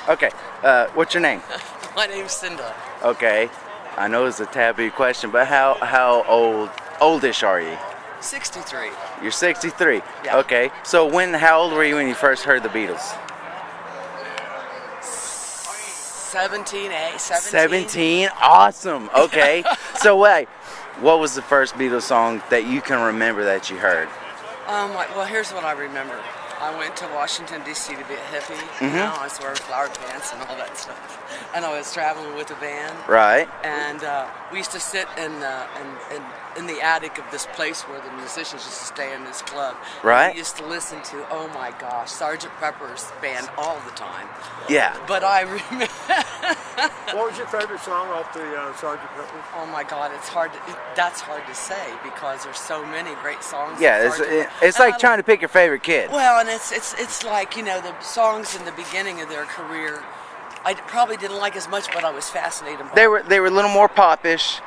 Okay. What's your name? My name's Cinda. Okay. I know it's a taboo question, but how oldish are you? 63. You're 63. Yeah. Okay. So how old were you when you first heard the Beatles? 17, eh? 17. 17. Awesome. Okay. So wait, what was the first Beatles song that you can remember that you heard? Well, here's what I remember. I went to Washington, D.C. to be a hippie. Mm-hmm. You know, I was wearing flower pants and all that stuff. And I was traveling with a van. Right. And we used to sit in the attic of this place where the musicians used to stay in this club. Right. And we used to listen to, oh my gosh, Sgt. Pepper's band all the time. Yeah. But I remember... What was your favorite song off the Sgt. Pepper's? Oh my God, that's hard to say because there's so many great songs. Yeah, it's like trying to pick your favorite kid. Well, and it's like, you know, the songs in the beginning of their career, I probably didn't like as much, but I was fascinated by. They were a little more popish.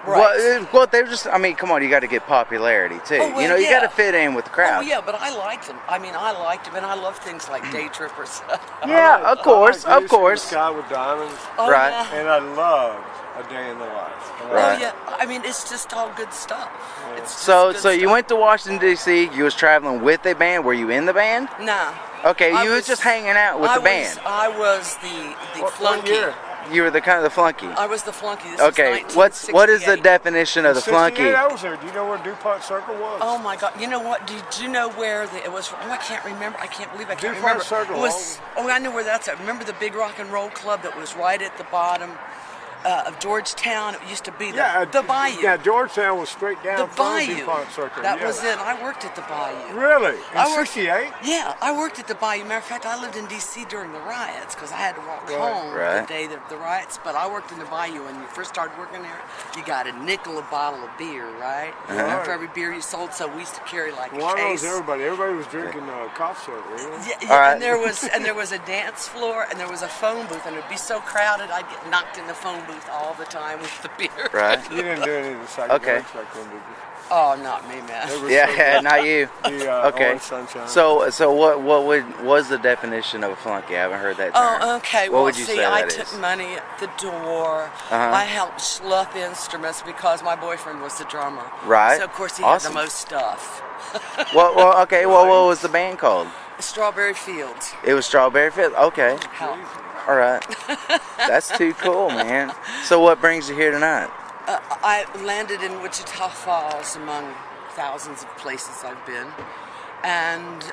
Right. Well, they were just. I mean, come on, you got to get popularity too. Oh, well, you know, you yeah. got to fit in with the crowd. Oh yeah, but I liked them. I mean, I liked them, and I love things like Day Trippers. Yeah, of course, I like of course. The Sky with Diamonds. Oh, Right. Yeah. And I love A Day in the Life. Right. Oh yeah. I mean, it's just all good stuff. Yeah. It's just So good you stuff. went to Washington D.C. You was traveling with a band. Were you in the band? Nah. Okay, I you was just hanging out with the band. I was the What flunky. year? You were the kind of the flunky. I was the flunky. This Okay, was what is the 1968. definition of the 68, flunky? I was there. Do you know where DuPont Circle was? Oh my God! You know what? Did you know where it was? Oh, I can't remember. I can't believe I can't DuPont remember. Circle, It was. Oh, I know where that's at. Remember the big rock and roll club that was right at the bottom of Georgetown? It used to be the Bayou. Yeah, Georgetown was straight down The from Bayou. DuPont Circle. That yeah. was it. I worked at the Bayou. Really? I In worked- 68? Yeah, I worked at the Bayou. Matter of fact, I lived in D.C. during the riots because I had to walk home Right. the day of the riots. But I worked in the Bayou. When you first started working there, you got a nickel a bottle of beer, right? Uh-huh. For every beer you sold, so we used to carry like Well, a I knows case. everybody. Everybody was drinking cough syrup, wasn't it? Yeah, All right. and there was a dance floor and there was a phone booth and it'd be so crowded I'd get knocked in the phone booth all the time with the beer. Right. You didn't do any of the psychedelics Okay. back then, did you? Oh, not me, man. They were Yeah, so- not you. The Okay. Orange Sunshine. So what was the definition of a flunky? I haven't heard that term. Oh, okay. What Well, would you see, say I that took is? money at the door. Uh-huh. I helped schlepp instruments because my boyfriend was the drummer. Right. So of course he Awesome. had the most stuff. Well, okay. Well, what was the band called? Strawberry Fields. It was Strawberry Fields. Okay. Hell. All right. That's too cool, man. So what brings you here tonight? I landed in Wichita Falls among thousands of places I've been, and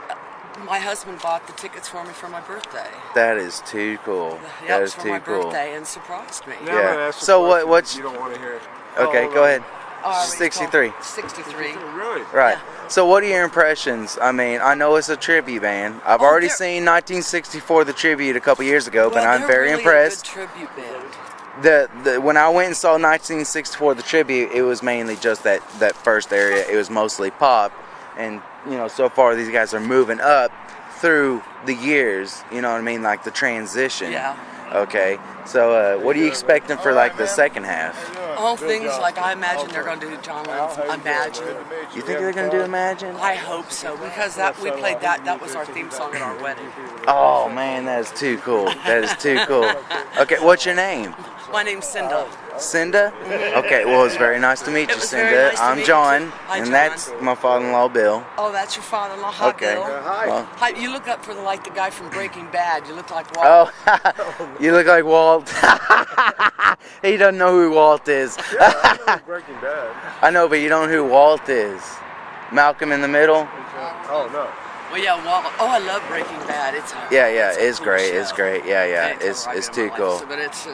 my husband bought the tickets for me for my birthday. That is too cool. Yep, That is for too my cool. birthday, and surprised me. Now I'm Yeah. gonna ask a So question what's- You don't want to hear it. Okay, Oh, go ahead. Oh, 63. 63. Really? Right. Yeah. So what are your impressions? I mean, I know it's a tribute band. I've Oh, already they're- seen 1964 the tribute a couple years ago, but Well, I'm they're very really impressed. A good tribute band. When I went and saw 1964 the tribute, it was mainly just that first area. It was mostly pop, and you know, so far these guys are moving up through the years. You know what I mean, like the transition. Yeah. Okay. So what are you expecting for like the second half? All things like I imagine they're going to do John Lennon's Imagine. You think they're gonna do Imagine? I hope so because we played that was our theme song at our wedding. Oh man, that is too cool. That is too cool. Okay, what's your name? My name's Cinda. Cinda? Okay, well, it's very nice to meet It you, was very Cinda. nice to I'm meet you, John, too. Hi, and John. that's my father-in-law, Bill. Oh, that's your father-in-law, Hi, Okay. Bill. Well, Hi, you look up for the guy from Breaking Bad. You look like Walt. oh, you look like Walt. He doesn't know who Walt is. Breaking Bad. I know, but you don't know who Walt is. Malcolm in the Middle? Oh, no. Well, yeah, Walt. Oh, I love Breaking Bad. It's Yeah, a it's cool great. show. It's great. Yeah, Can't it's tell it's right too now, cool. But it's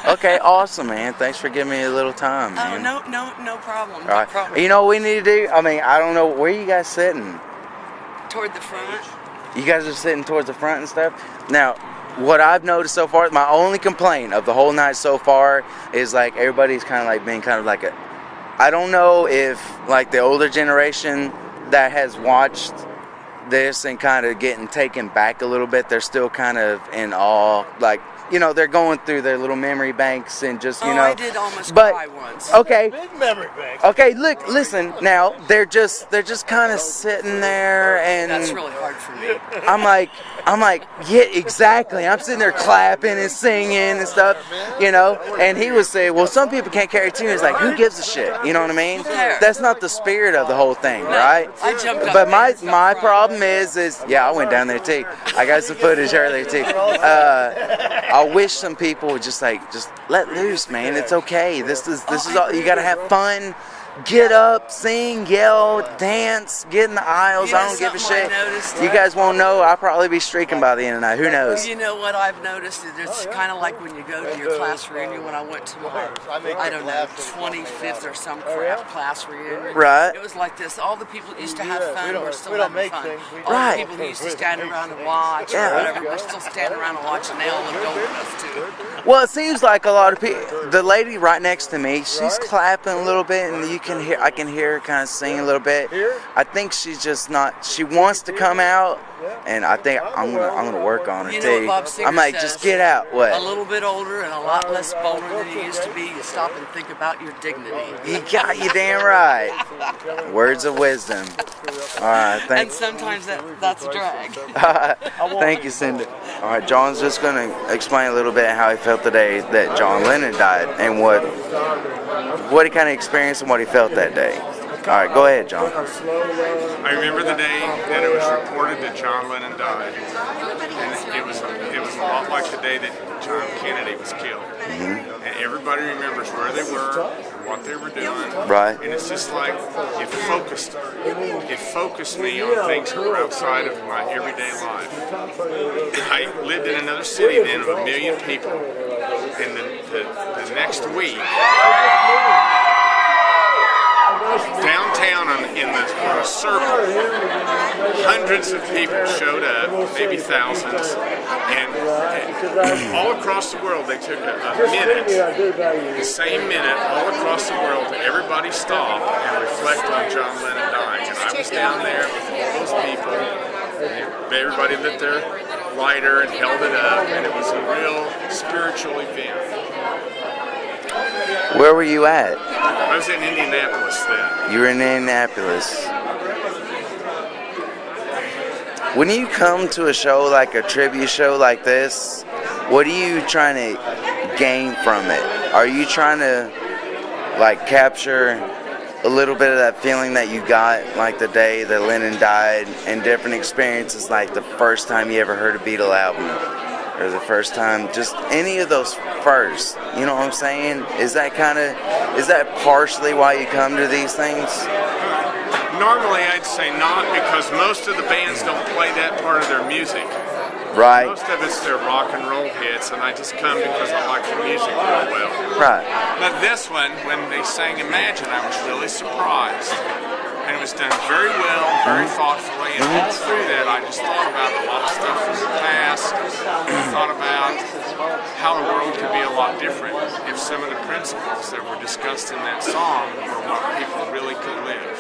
Okay, awesome, man. Thanks for giving me a little time, Oh, man. no problem. All No right. problem. You know what we need to do? I mean, I don't know. Where you guys sitting? Toward the front. You guys are sitting towards the front and stuff. Now, what I've noticed so far, my only complaint of the whole night so far is like everybody's kind of like being kind of like a. I don't know if like the older generation that has watched this and kind of getting taken back a little bit. They're still kind of in awe, like, you know, they're going through their little memory banks and just, you know. I did almost cry once. Okay. Big memory bank. Okay, look, listen. Now they're just kind of sitting there, and That's really hard for me. I'm like, yeah, exactly. I'm sitting there clapping and singing and stuff, you know. And he was saying, well, some people can't carry tunes. He's like, who gives a shit? You know what I mean? That's not the spirit of the whole thing, right? I jumped up. But my problem is yeah, I went down there too. I got some footage earlier too. I wish some people would just let loose, man. It's okay. This is all. You gotta have fun. Get up, sing, yell, dance, get in the aisles. I don't give a shit. You guys won't know. I'll probably be streaking by the end of the night. Who knows? You know what I've noticed? It's kind of like when you go to your class reunion. When I went to my, I don't know, 25th or some crap class reunion. Right. It was like this. All the people who used to have fun were still having fun. All Right. the people who used to stand around and watch or whatever were still standing around and watching. They all looked over at us too. Well, it seems like a lot of people. The lady right next to me, she's clapping a little bit, and I can hear her kind of sing a little bit. I think she's just not. She wants to come out, and I think I'm gonna work on her You know too. what Bob Seger I'm like, says? just get out. What? A little bit older and a lot less bolder than you used to be. You stop and think about your dignity. You got you damn right. Words of wisdom. All right, And thanks. sometimes that's a drag. Thank you, Cinda. All right, John's just going to explain a little bit how he felt the day that John Lennon died and what he kind of experienced and what he felt that day. All right, go ahead, John. I remember the day that it was reported that John Lennon died, and it was a lot like the day that John Kennedy was killed. Mm-hmm. And everybody remembers where they were, and what they were doing. Right. And it's just like it focused me on things that were outside of my everyday life. I lived in another city then of 1 million people, and the next week, downtown on a circle, hundreds of people showed up, maybe thousands, and all across the world they took a minute, the same minute, all across the world, everybody stopped and reflect on John Lennon dying. And I was down there with all those people, and everybody lit their lighter and held it up, and it was a real spiritual event. Where were you at? I was in Indianapolis then. You were in Indianapolis. When you come to a show like a tribute show like this, what are you trying to gain from it? Are you trying to like capture a little bit of that feeling that you got like the day that Lennon died and different experiences, like the first time you ever heard a Beatle album or the first time, just any of those first, you know what I'm saying? Is that partially why you come to these things? Normally I'd say not, because most of the bands don't play that part of their music. Right. Most of it's their rock and roll hits, and I just come because I like the music real well. Right. But this one, when they sang Imagine, I was really surprised. And it was done very well, very thoughtfully, and all through that I just thought about a lot of stuff from the past. I thought about how the world could be a lot different if some of the principles that were discussed in that song were what people really could live.